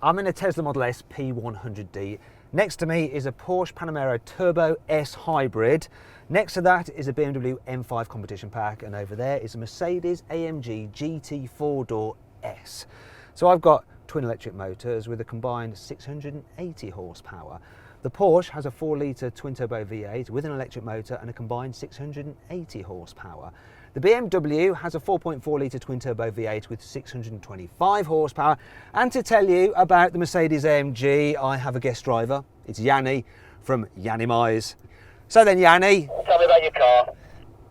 I'm in a Tesla Model S P100D. Next to me is a Porsche Panamera Turbo S hybrid. Next to that is a BMW M5 competition pack, and over there is a Mercedes-AMG GT 4-door S. So I've got twin electric motors with a combined 680 horsepower. The Porsche has a 4-litre twin-turbo V8 with an electric motor and a combined 680 horsepower. The BMW has a 4.4-litre twin-turbo V8 with 625 horsepower. And to tell you about the Mercedes-AMG, I have a guest driver. It's Yianni from Yiannimize. So then, Yianni, tell me about your car.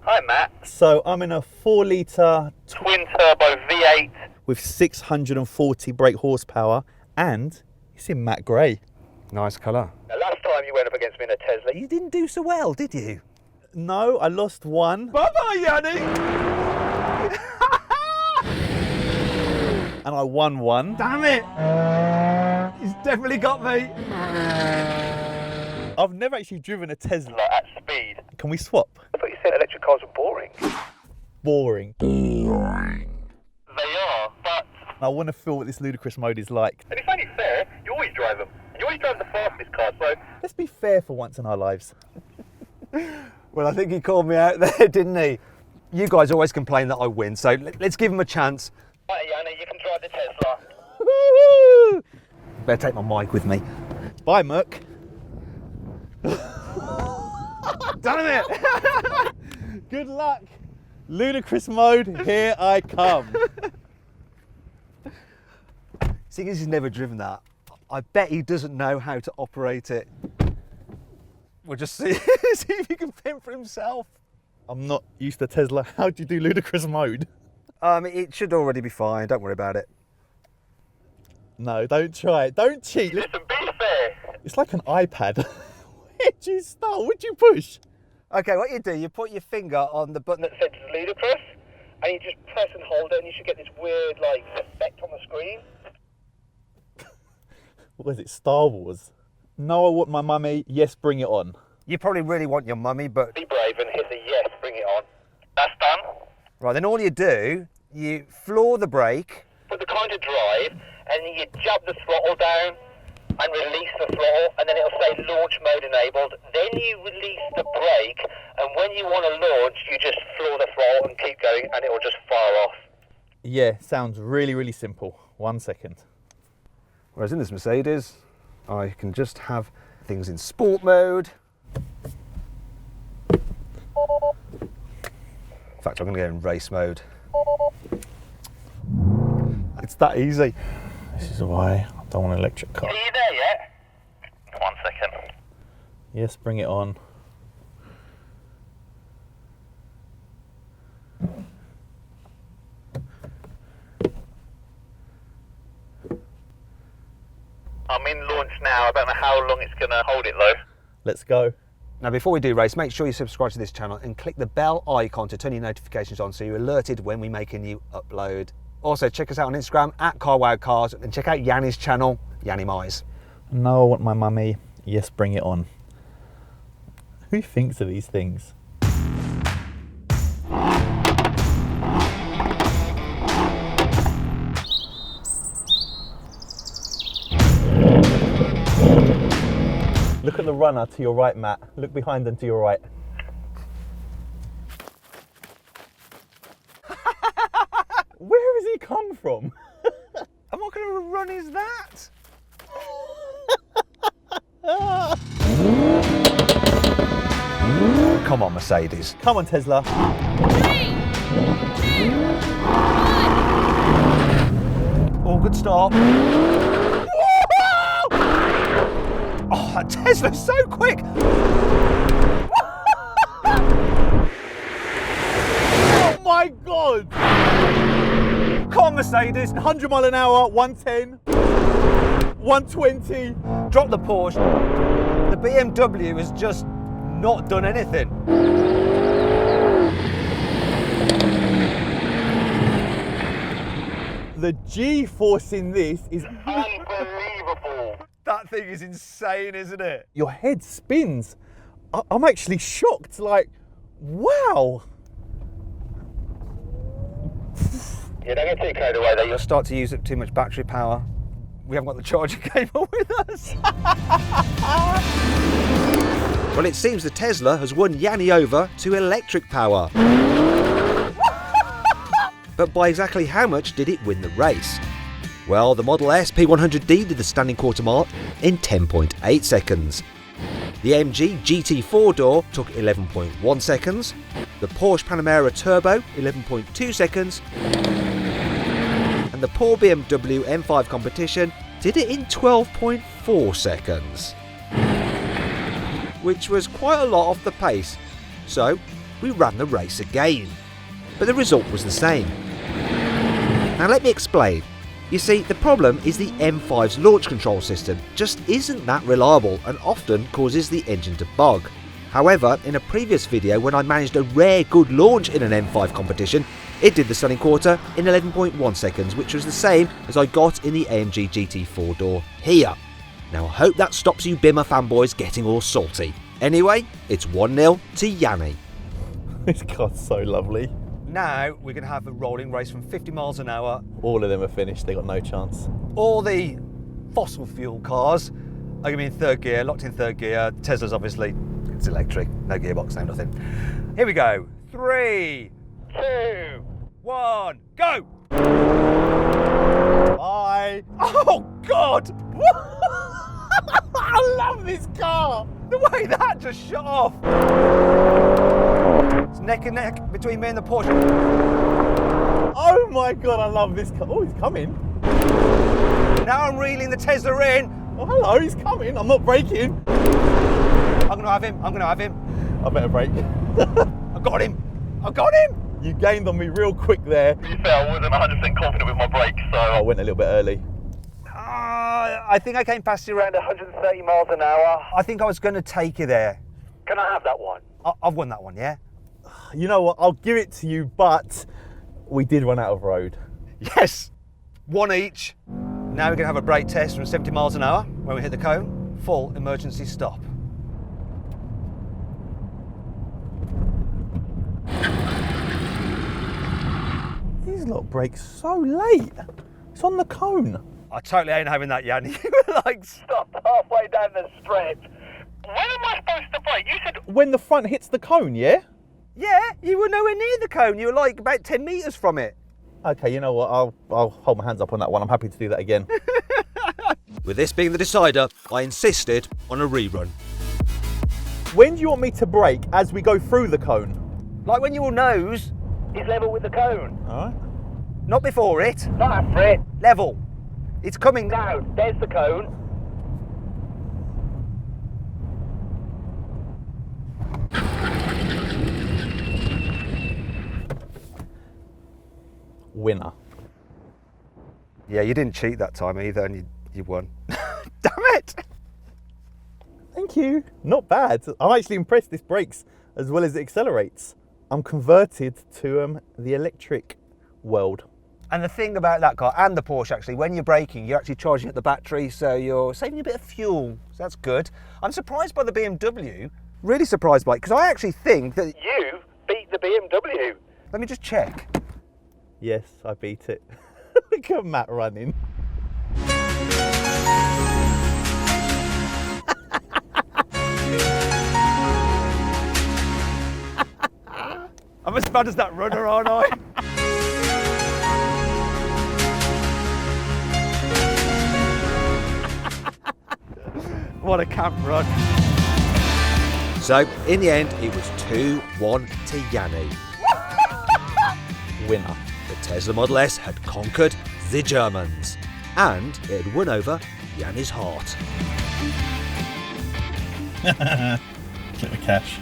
Hi, Matt. So I'm in a 4-litre Twin-turbo V8 with 640 brake horsepower, and it's in matte grey. nice colour. The last time you went up against me in a Tesla, You didn't do so well, did you? No, I lost one. Bye-bye, Yianni! And I won one. Damn it! He's definitely got me. I've never actually driven a Tesla. like, at speed. Can we swap? I thought you said electric cars were boring. Boring. They are, but... I want to feel what this ludicrous mode is like. And it's only fair, you always drive them. You always drive the fastest car, so... Let's be fair for once in our lives. Well, I think he called me out there, didn't he? You guys always complain that I win, so let's give him a chance. Right, Yianni, you can drive the Tesla. Woo! Better take my mic with me. Bye, Merc. Damn it! Good luck. Ludicrous mode, here I come. Seeing as he's never driven that, I bet he doesn't know how to operate it. We'll just see, see if he can fend for himself. I'm not used to Tesla. How do you do ludicrous mode? It should already be fine, don't worry about it. No, don't try it. Don't cheat. Listen, be fair. It's like an iPad. Where'd you start? What'd you push? Okay, what you do, you put your finger on the button That said ludicrous, and you just press and hold it, and you should get this weird, like, effect on the screen. What is it, Star Wars? No, I want my mummy. Yes, bring it on. You probably really want your mummy, but... Be brave and hit the yes, bring it on. That's done. Right, then all you do, you floor the brake. Put the car into drive, and then you jab the throttle down and release the throttle, and then it'll say launch mode enabled. Then you release the brake, and when you want to launch, you just floor the throttle and keep going, and it will just fire off. Yeah, sounds really, really simple. 1 second. Whereas in this Mercedes, I can just have things in sport mode. In fact, I'm going to go in race mode. It's that easy. This is why I don't want an electric car. Are you there yet? 1 second. Yes, bring it on. I'm in launch now. I don't know how long it's going to hold it though. Let's go. Now, before we do race, make sure you subscribe to this channel and click the bell icon to turn your notifications on so you're alerted when we make a new upload. Also, check us out on Instagram at carwow and check out Yianni's channel, Yiannimize. No, I want my mummy. Yes, bring it on. Who thinks of these things? Look at the runner to your right, Matt. Look behind and to your right. Where has he come from? And what kind of a run is that? Come on, Mercedes. Come on, Tesla. 3, 2, 1. Oh, good start. Oh, that Tesla's so quick. Oh my God! Come on, Mercedes. 100 mile an hour, 110, 120. Drop the Porsche. The BMW has just not done anything. The G-force in this is... Unbelievable. That thing is insane, isn't it? Your head spins. I'm actually shocked, like, wow. Yeah, don't get too carried away there. You'll start to use up too much battery power we haven't got the charger cable with us. Well, it seems the Tesla has won Yianni over to electric power. But by exactly how much did it win the race? Well, the Model S P100D did the standing quarter mark in 10.8 seconds. The AMG GT 4-door took 11.1 seconds. The Porsche Panamera Turbo, 11.2 seconds. And the poor BMW M5 competition did it in 12.4 seconds. Which was quite a lot off the pace. So, we ran the race again. But the result was the same. Now let me explain. You see, the problem is the M5's launch control system just isn't that reliable and often causes the engine to bug. However, in a previous video when I managed a rare good launch in an M5 competition, it did the stunning quarter in 11.1 seconds, which was the same as I got in the AMG GT 4-door here. Now I hope that stops you Bimmer fanboys getting all salty. Anyway, it's 1-0 to Yianni. This car's so lovely. Now we're going to have a rolling race from 50 miles an hour. All of them are finished, they got no chance. All the fossil fuel cars are going to be in third gear, locked in third gear. Tesla's obviously, it's electric, no gearbox, no nothing. Here we go. 3, 2, 1, go! Bye! Oh God! I love this car! The way that just shut off! It's neck and neck between me and the Porsche. Oh my God, I love this car. Oh, he's coming. Now I'm reeling the Tesla in. Oh, hello, he's coming. I'm not braking. I'm going to have him. I'm going to have him. I better brake. I got him. I got him. You gained on me real quick there. To be fair, I wasn't 100% confident with my brakes, so I went a little bit early. I think I came past you around 130 miles an hour. I think I was going to take you there. Can I have that one? I've won that one, yeah? You know what, I'll give it to you, but we did run out of road. Yes, one each. Now we're going to have a brake test from 70 miles an hour when we hit the cone. Full emergency stop. These lot brake so late. It's on the cone. I totally ain't having that, Yianni. You were like, Stopped halfway down the strip. When am I supposed to brake? You said When the front hits the cone, yeah? yeah, you were nowhere near the cone. You were like about 10 metres from it. Okay, you know what, I'll hold my hands up on that one. I'm happy to do that again. With this being the decider, I insisted on a rerun. When do you want me to brake as we go through the cone? Like when your nose he's level with the cone. All right. not before it, Not after it. level. It's coming Now, there's the cone. Winner. Yeah, you didn't cheat that time either, and you won. Damn it! Thank you. Not bad. I'm actually impressed this brakes as well as it accelerates. I'm converted to the electric world. And the thing about that car, and the Porsche actually, when you're braking, you're actually charging at the battery, so you're saving a bit of fuel, so that's good. I'm surprised by the BMW, really surprised by it, because I actually think that... You beat the BMW. Let me just check. Yes, I beat it. Look at Matt running. I'm as bad as that runner, aren't I? What a camp run. So, in the end, it was 2-1 to Yianni. Winner. The Tesla Model S had conquered the Germans, and it had won over Yianni's heart. Get the cash.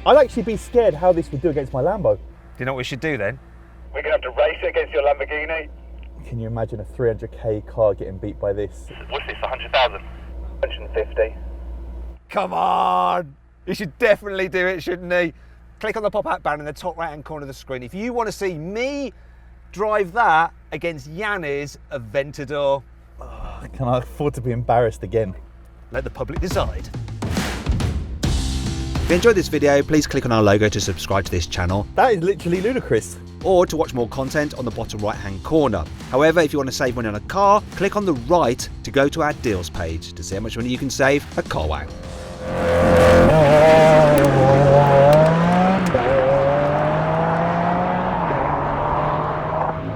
I'd actually be scared how this would do against my Lambo. Do you know what we should do then? We're going to have to race it against your Lamborghini. Can you imagine a 300k car getting beat by this? What's this, 100,000? 150. Come on! He should definitely do it, shouldn't he? Click on the pop-out banner in the top right-hand corner of the screen if you want to see me drive that against Yianni's Aventador. Can I afford to be embarrassed again? Let the public decide. If you enjoyed this video, please click on our logo to subscribe to this channel. That is literally ludicrous. or to watch more content on the bottom right hand corner. However, if you want to save money on a car, click on the right to go to our deals page to see how much money you can save at CarWow.